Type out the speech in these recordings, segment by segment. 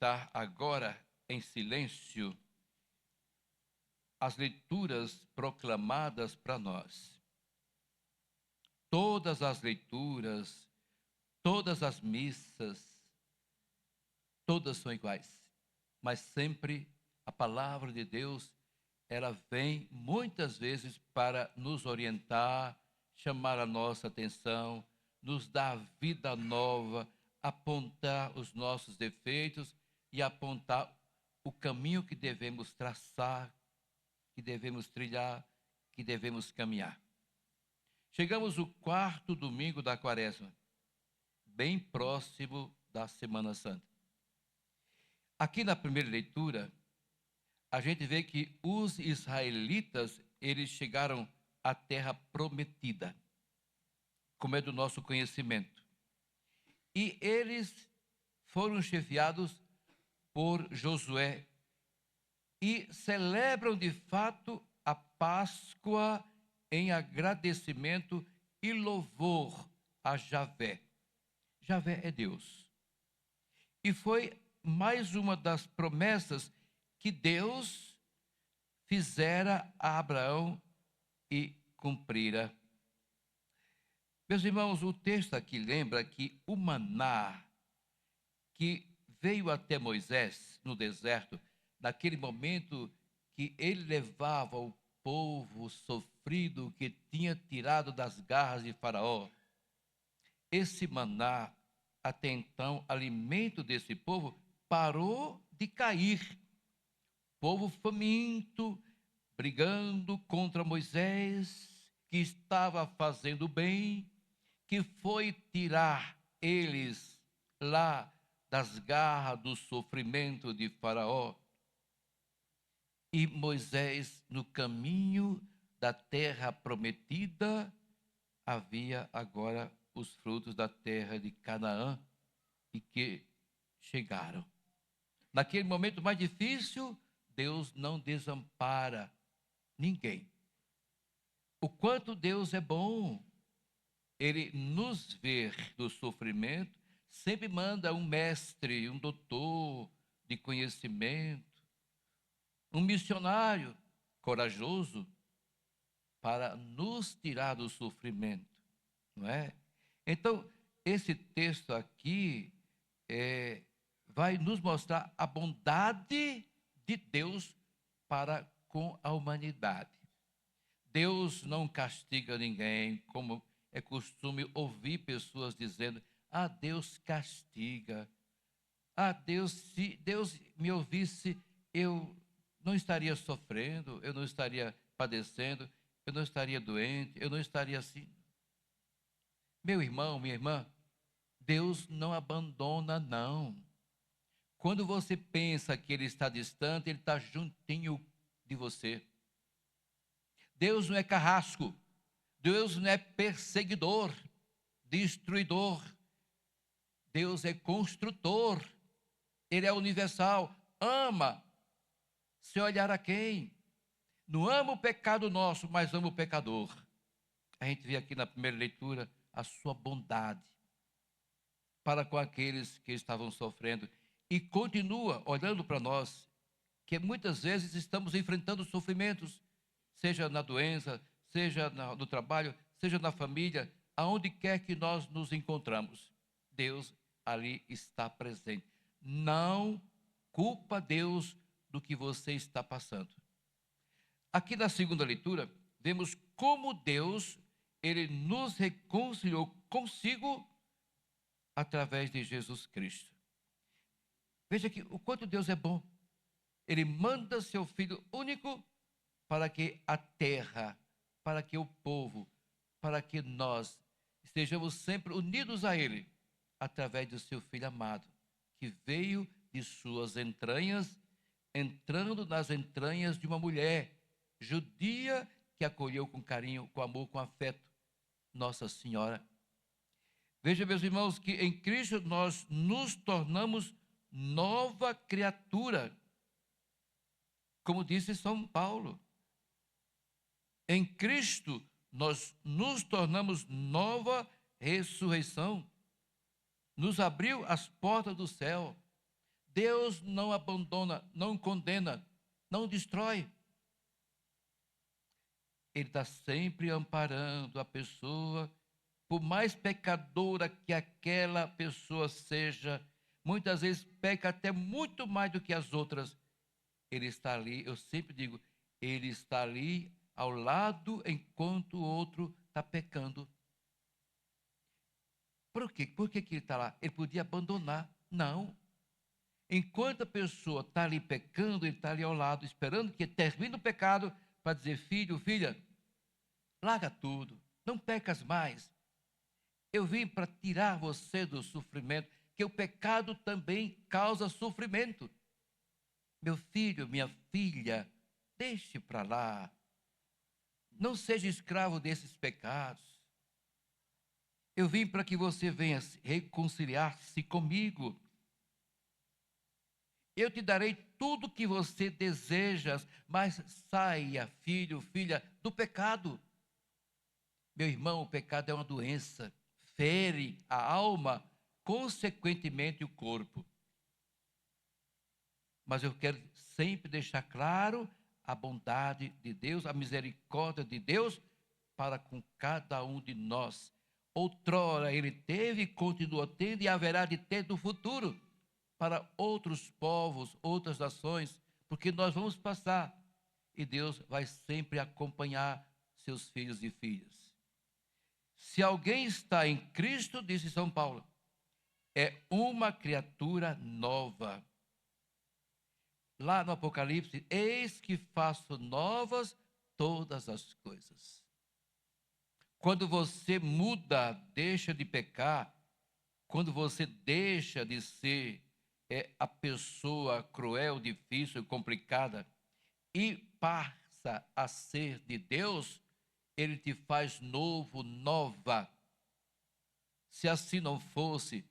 meditar agora em silêncio as leituras proclamadas para nós. Todas as leituras, todas as missas, todas são iguais, mas sempre a palavra de Deus, ela vem muitas vezes para nos orientar, chamar a nossa atenção, nos dar vida nova, apontar os nossos defeitos e apontar o caminho que devemos traçar, que devemos trilhar, que devemos caminhar. Chegamos ao 4º domingo da Quaresma, bem próximo da Semana Santa. Aqui na primeira leitura, a gente vê que os israelitas, eles chegaram à terra prometida, como é do nosso conhecimento. E eles foram chefiados por Josué e celebram de fato a Páscoa em agradecimento e louvor a Javé. Javé é Deus. E foi mais uma das promessas que Deus fizera a Abraão e cumprira. Meus irmãos, o texto aqui lembra que o maná que veio até Moisés no deserto, naquele momento que ele levava o povo sofrido que tinha tirado das garras de Faraó, esse maná, até então alimento desse povo, parou de cair. Povo faminto, brigando contra Moisés, que estava fazendo bem, que foi tirar eles lá das garras do sofrimento de Faraó. E Moisés, no caminho da terra prometida, havia agora os frutos da terra de Canaã e que chegaram. Naquele momento mais difícil, Deus não desampara ninguém. O quanto Deus é bom, Ele nos vê do sofrimento, sempre manda um mestre, um doutor de conhecimento, um missionário corajoso para nos tirar do sofrimento, não é? Então, esse texto aqui vai nos mostrar a bondade de Deus para com a humanidade. Deus não castiga ninguém, como é costume ouvir pessoas dizendo: ah, Deus castiga. Ah, Deus, se Deus me ouvisse, eu não estaria sofrendo, eu não estaria padecendo, eu não estaria doente, eu não estaria assim. Meu irmão, minha irmã, Deus não abandona, não. Quando você pensa que Ele está distante, Ele está juntinho de você. Deus não é carrasco, Deus não é perseguidor, destruidor. Deus é construtor, Ele é universal, ama. Se olhar a quem? Não ama o pecado nosso, mas ama o pecador. A gente vê aqui na primeira leitura a sua bondade para com aqueles que estavam sofrendo. E continua olhando para nós, que muitas vezes estamos enfrentando sofrimentos, seja na doença, seja no trabalho, seja na família, aonde quer que nós nos encontramos. Deus ali está presente. Não culpa Deus do que você está passando. Aqui na segunda leitura, vemos como Deus, Ele nos reconciliou consigo através de Jesus Cristo. Veja que o quanto Deus é bom. Ele manda seu Filho único para que a terra, para que o povo, para que nós estejamos sempre unidos a Ele, através do seu Filho amado, que veio de suas entranhas, entrando nas entranhas de uma mulher judia que acolheu com carinho, com amor, com afeto, Nossa Senhora. Veja, meus irmãos, que em Cristo nós nos tornamos nova criatura. Como disse São Paulo, em Cristo nós nos tornamos nova ressurreição. Nos abriu as portas do céu. Deus não abandona, não condena, não destrói. Ele está sempre amparando a pessoa, por mais pecadora que aquela pessoa seja, muitas vezes peca até muito mais do que as outras. Ele está ali, eu sempre digo, ele está ali ao lado enquanto o outro está pecando. Por quê? Por que ele está lá? Ele podia abandonar. Não. Enquanto a pessoa está ali pecando, ele está ali ao lado, esperando que termine o pecado, para dizer, filho, filha, larga tudo, não pecas mais. Eu vim para tirar você do sofrimento, que o pecado também causa sofrimento. Meu filho, minha filha, deixe para lá. Não seja escravo desses pecados. Eu vim para que você venha reconciliar-se comigo. Eu te darei tudo o que você deseja, mas saia, filho, filha, do pecado. Meu irmão, o pecado é uma doença, fere a alma, consequentemente o corpo. Mas eu quero sempre deixar claro a bondade de Deus, a misericórdia de Deus para com cada um de nós. Outrora ele teve, continua tendo e haverá de ter no futuro para outros povos, outras nações, porque nós vamos passar e Deus vai sempre acompanhar seus filhos e filhas. Se alguém está em Cristo, disse São Paulo, é uma criatura nova. Lá no Apocalipse, eis que faço novas todas as coisas. Quando você muda, deixa de pecar, quando você deixa de ser a pessoa cruel, difícil, complicada, e passa a ser de Deus, ele te faz novo, nova. Se assim não fosse,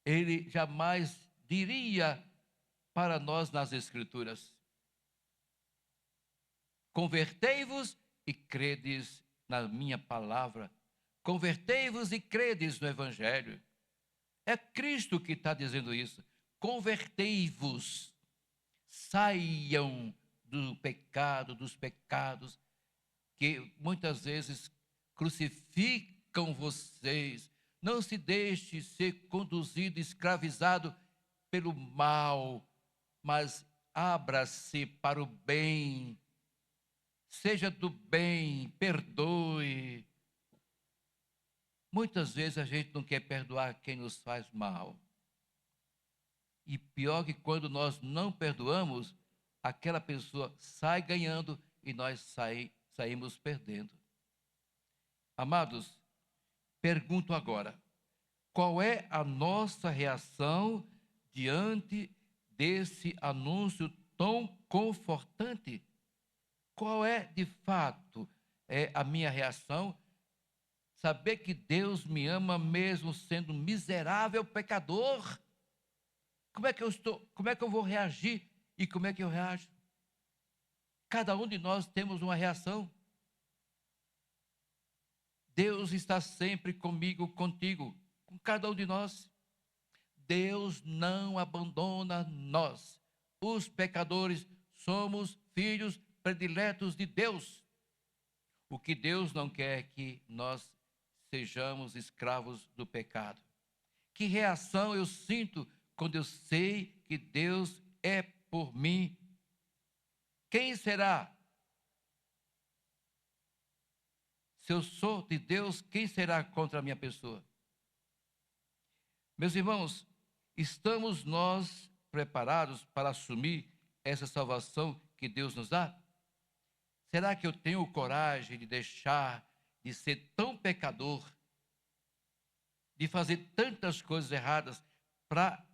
ele jamais diria para nós nas Escrituras: convertei-vos e credes na minha palavra. Convertei-vos e credes no Evangelho. É Cristo que está dizendo isso. Convertei-vos, saiam do pecado, dos pecados que muitas vezes crucificam vocês. Não se deixe ser conduzido, escravizado pelo mal, mas abra-se para o bem. Seja do bem, perdoe. Muitas vezes a gente não quer perdoar quem nos faz mal. E pior que quando nós não perdoamos, aquela pessoa sai ganhando e nós saímos perdendo. Amados, pergunto agora, qual é a nossa reação diante desse anúncio tão confortante? Qual é, de fato, a minha reação? Saber que Deus me ama mesmo sendo um miserável pecador? Como é que eu vou reagir e como é que eu reajo? Cada um de nós temos uma reação. Deus está sempre comigo, contigo, com cada um de nós. Deus não abandona nós. Os pecadores somos filhos prediletos de Deus. O que Deus não quer é que nós sejamos escravos do pecado. Que reação eu sinto quando eu sei que Deus é por mim? Quem será? Se eu sou de Deus, quem será contra a minha pessoa? Meus irmãos, estamos nós preparados para assumir essa salvação que Deus nos dá? Será que eu tenho coragem de deixar de ser tão pecador, de fazer tantas coisas erradas, para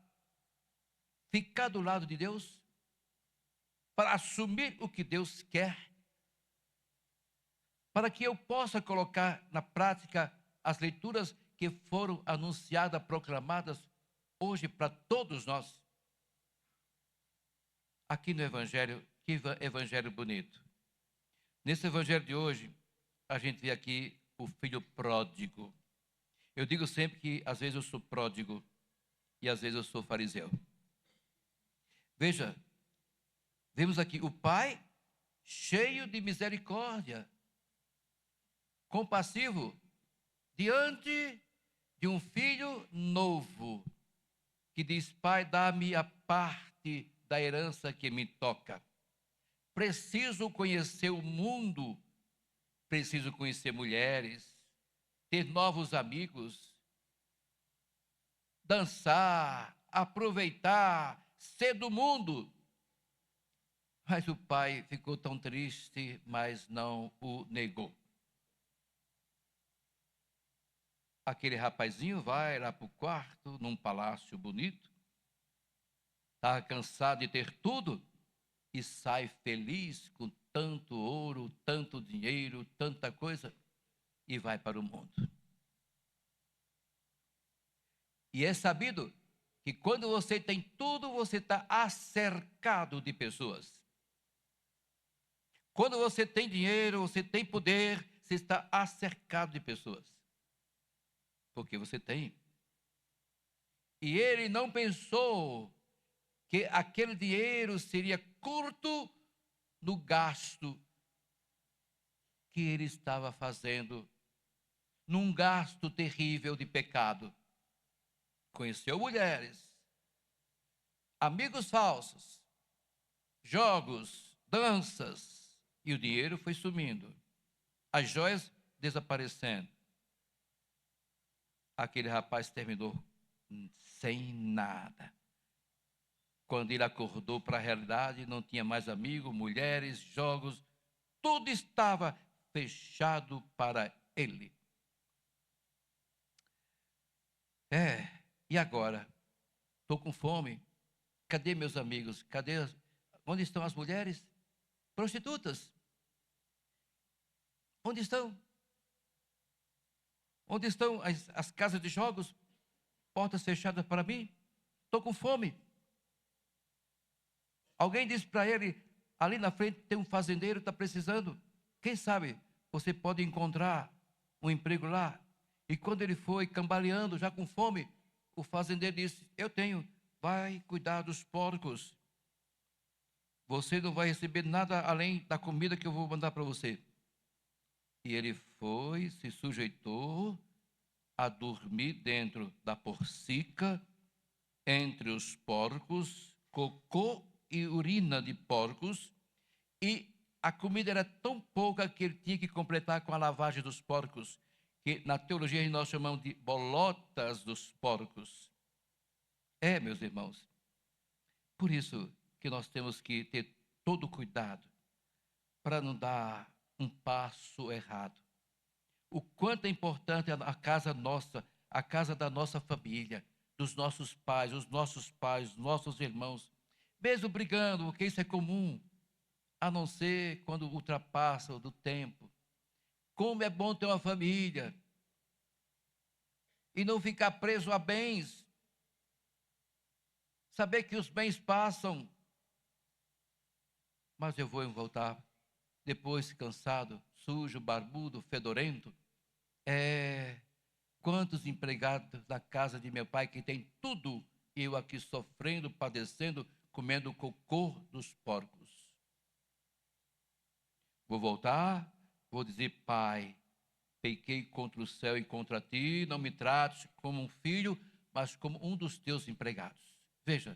ficar do lado de Deus? Para assumir o que Deus quer? Para que eu possa colocar na prática as leituras que foram anunciadas, proclamadas hoje para todos nós. Aqui no Evangelho, que Evangelho bonito. Nesse Evangelho de hoje, a gente vê aqui o filho pródigo. Eu digo sempre que às vezes eu sou pródigo e às vezes eu sou fariseu. Veja, vemos aqui o pai cheio de misericórdia, compassivo, diante de um filho novo, que diz: Pai, dá-me a parte da herança que me toca. Preciso conhecer o mundo, preciso conhecer mulheres, ter novos amigos, dançar, aproveitar, ser do mundo. Mas o pai ficou tão triste, mas não o negou. Aquele rapazinho vai lá para o quarto, num palácio bonito, estava cansado de ter tudo, e sai feliz com tanto ouro, tanto dinheiro, tanta coisa, e vai para o mundo. E é sabido que quando você tem tudo, você está acercado de pessoas. Quando você tem dinheiro, você tem poder, você está acercado de pessoas. Porque você tem. E ele não pensou que aquele dinheiro seria curto no gasto que ele estava fazendo, num gasto terrível de pecado. Conheceu mulheres, amigos falsos, jogos, danças, e o dinheiro foi sumindo, as joias desaparecendo. Aquele rapaz terminou sem nada. Quando ele acordou para a realidade, não tinha mais amigos, mulheres, jogos, tudo estava fechado para ele. E agora? Estou com fome. Cadê meus amigos? Onde estão as mulheres? Prostitutas. Onde estão? Onde estão as casas de jogos? Portas fechadas para mim? Estou com fome. Alguém disse para ele, ali na frente tem um fazendeiro, está precisando. Quem sabe você pode encontrar um emprego lá. E quando ele foi cambaleando, já com fome, o fazendeiro disse: eu tenho, vai cuidar dos porcos. Você não vai receber nada além da comida que eu vou mandar para você. E ele foi, se sujeitou a dormir dentro da porcica, entre os porcos, cocô e urina de porcos, e a comida era tão pouca que ele tinha que completar com a lavagem dos porcos, que na teologia nós chamamos de bolotas dos porcos. Meus irmãos, por isso que nós temos que ter todo cuidado para não dar um passo errado. O quanto é importante a casa nossa, a casa da nossa família, dos nossos pais, os nossos irmãos, mesmo brigando, porque isso é comum, a não ser quando ultrapassa do tempo. Como é bom ter uma família e não ficar preso a bens, saber que os bens passam, mas eu vou voltar depois cansado, sujo, barbudo, fedorento. Quantos empregados da casa de meu pai que tem tudo, e eu aqui sofrendo, padecendo, comendo o cocô dos porcos. Vou voltar, vou dizer: Pai, pequei contra o céu e contra ti, não me trates como um filho, mas como um dos teus empregados. Veja,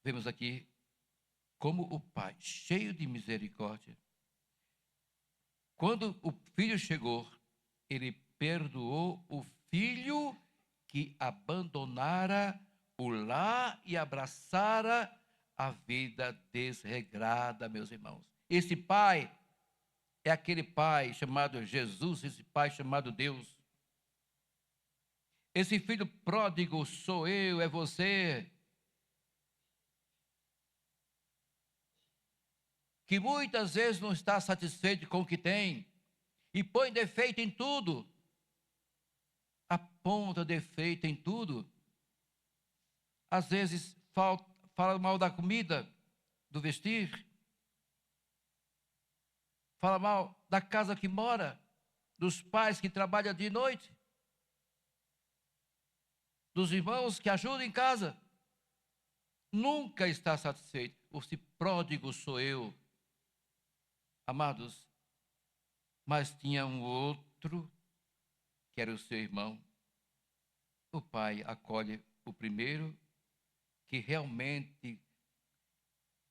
vemos aqui como o pai, cheio de misericórdia, quando o filho chegou, ele perdoou o filho que abandonara o lar e abraçara a vida desregrada, meus irmãos. Esse pai é aquele pai chamado Jesus, esse pai chamado Deus. Esse filho pródigo sou eu, é você, que muitas vezes não está satisfeito com o que tem e põe defeito em tudo. Aponta defeito em tudo. Às vezes fala mal da comida, do vestir. Fala mal da casa que mora, dos pais que trabalham de noite, dos irmãos que ajudam em casa. nunca está satisfeito. Esse pródigo sou eu. Amados, mas tinha um outro, que era o seu irmão. O pai acolhe o primeiro, que realmente,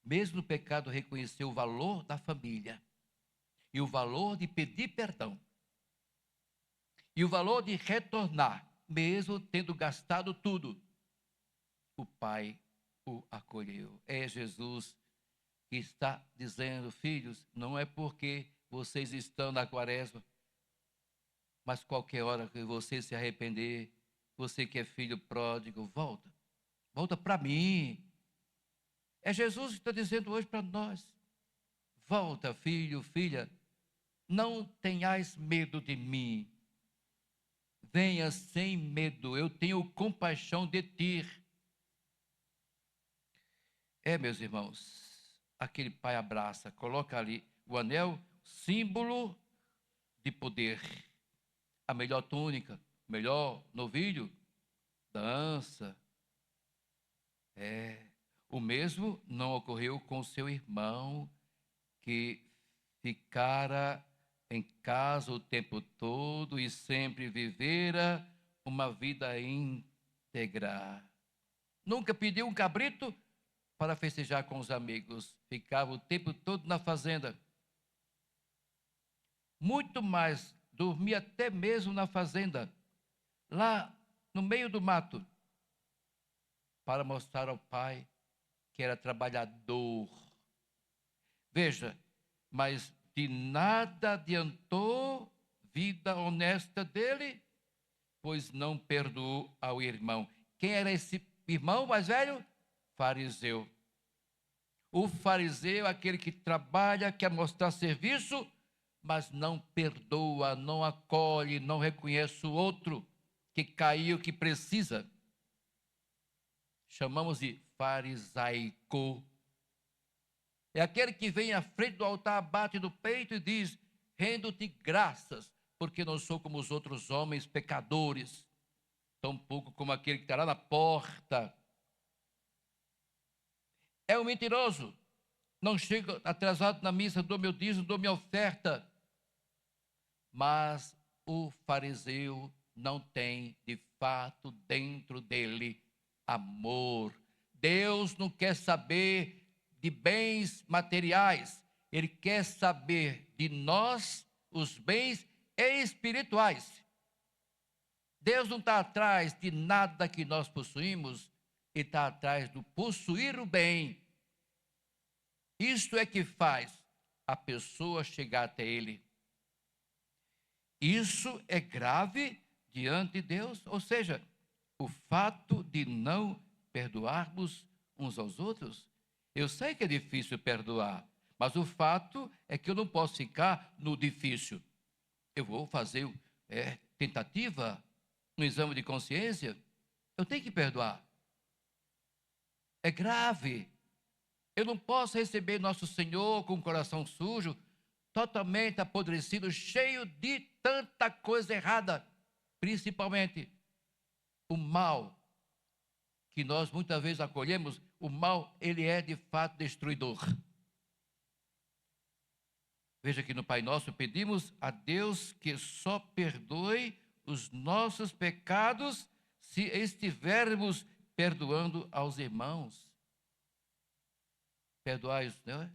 mesmo no pecado, reconheceu o valor da família, e o valor de pedir perdão, e o valor de retornar, mesmo tendo gastado tudo. O pai o acolheu. É Jesus que está dizendo: filhos, não é porque vocês estão na quaresma, mas qualquer hora que você se arrepender, você que é filho pródigo, volta para mim. É Jesus que está dizendo hoje para nós: volta, filho, filha, não tenhais medo de mim, venha sem medo, eu tenho compaixão de ti. Meus irmãos, aquele pai abraça, coloca ali o anel, símbolo de poder, a melhor túnica, o melhor novilho, dança. O mesmo não ocorreu com seu irmão, que ficara em casa o tempo todo e sempre vivera uma vida íntegra. Nunca pediu um cabrito para festejar com os amigos. Ficava o tempo todo na fazenda. Muito mais, dormia até mesmo na fazenda, lá no meio do mato, para mostrar ao pai que era trabalhador. Veja, mas de nada adiantou vida honesta dele, pois não perdoou ao irmão. Quem era esse irmão mais velho? Fariseu. O fariseu, aquele que trabalha, quer mostrar serviço, mas não perdoa, não acolhe, não reconhece o outro que caiu, que precisa. Chamamos de farisaico. É aquele que vem à frente do altar, bate no peito e diz: rendo-te graças, porque não sou como os outros homens pecadores, tampouco como aquele que está lá na porta. É um mentiroso. Não chego atrasado na missa, dou meu dízimo, dou minha oferta. Mas o fariseu não tem, de fato, dentro dele amor. Deus não quer saber de bens materiais. Ele quer saber de nós, os bens espirituais. Deus não está atrás de nada que nós possuímos, Ele está atrás do possuir o bem. Isto é que faz a pessoa chegar até Ele. Isso é grave diante de Deus, ou seja, o fato de não perdoarmos uns aos outros. Eu sei que é difícil perdoar, mas o fato é que eu não posso ficar no difícil. Eu vou fazer tentativa, no exame de consciência, eu tenho que perdoar. É grave. Eu não posso receber nosso Senhor com o coração sujo, totalmente apodrecido, cheio de tanta coisa errada, principalmente o mal, que nós muitas vezes acolhemos. O mal, ele é de fato destruidor. Veja que no Pai Nosso pedimos a Deus que só perdoe os nossos pecados se estivermos perdoando aos irmãos. Perdoai-os, né?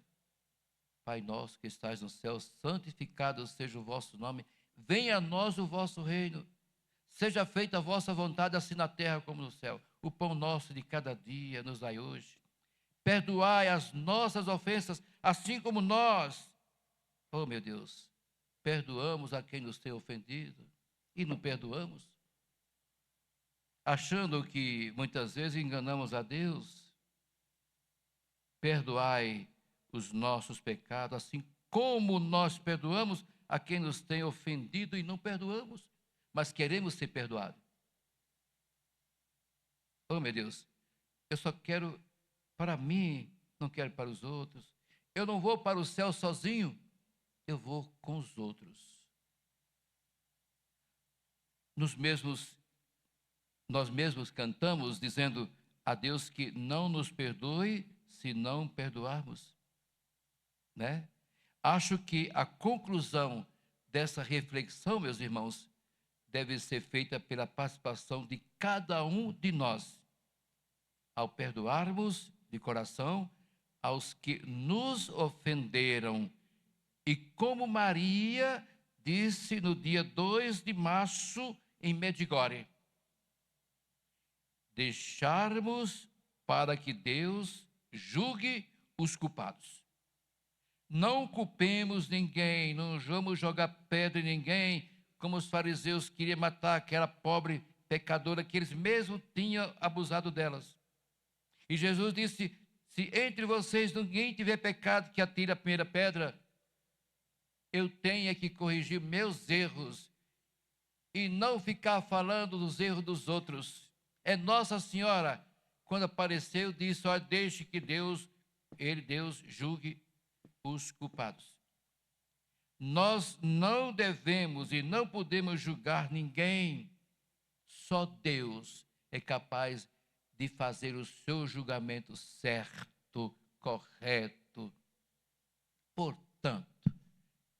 Pai nosso que estais no céu, santificado seja o vosso nome. Venha a nós o vosso reino. Seja feita a vossa vontade, assim na terra como no céu. O pão nosso de cada dia nos dai hoje. Perdoai as nossas ofensas, assim como nós, oh meu Deus, perdoamos a quem nos tem ofendido. E não perdoamos, achando que muitas vezes enganamos a Deus. Perdoai os nossos pecados, assim como nós perdoamos a quem nos tem ofendido, e não perdoamos, mas queremos ser perdoados. Oh meu Deus, eu só quero para mim, não quero para os outros. Eu não vou para o céu sozinho, eu vou com os outros. Nós mesmos cantamos dizendo: a Deus que não nos perdoe se não perdoarmos, né? Acho que a conclusão dessa reflexão, meus irmãos, deve ser feita pela participação de cada um de nós, ao perdoarmos de coração aos que nos ofenderam. E como Maria disse no dia 2 de março, em Medjugorje, deixarmos para que Deus julgue os culpados. Não culpemos ninguém, não vamos jogar pedra em ninguém, como os fariseus queriam matar aquela pobre pecadora que eles mesmos tinham abusado delas. E Jesus disse: se entre vocês ninguém tiver pecado, que atire a primeira pedra. Eu tenho que corrigir meus erros e não ficar falando dos erros dos outros. É Nossa Senhora, quando apareceu, disse: olha, deixe que Deus julgue os culpados. Nós não devemos e não podemos julgar ninguém. Só Deus é capaz de fazer o seu julgamento certo, correto. Portanto,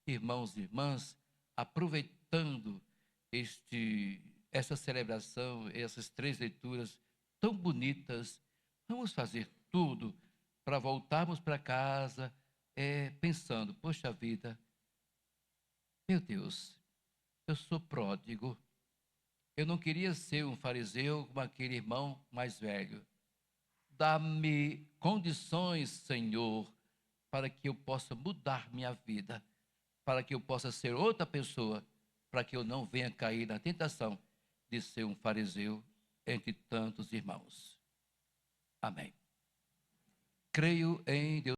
irmãos e irmãs, aproveitando essa celebração, essas 3 leituras tão bonitas, vamos fazer tudo para voltarmos para casa pensando: poxa vida, meu Deus, eu sou pródigo, eu não queria ser um fariseu como aquele irmão mais velho. Dá-me condições, Senhor, para que eu possa mudar minha vida, para que eu possa ser outra pessoa, para que eu não venha cair na tentação de ser um fariseu entre tantos irmãos. Amém. Creio em Deus.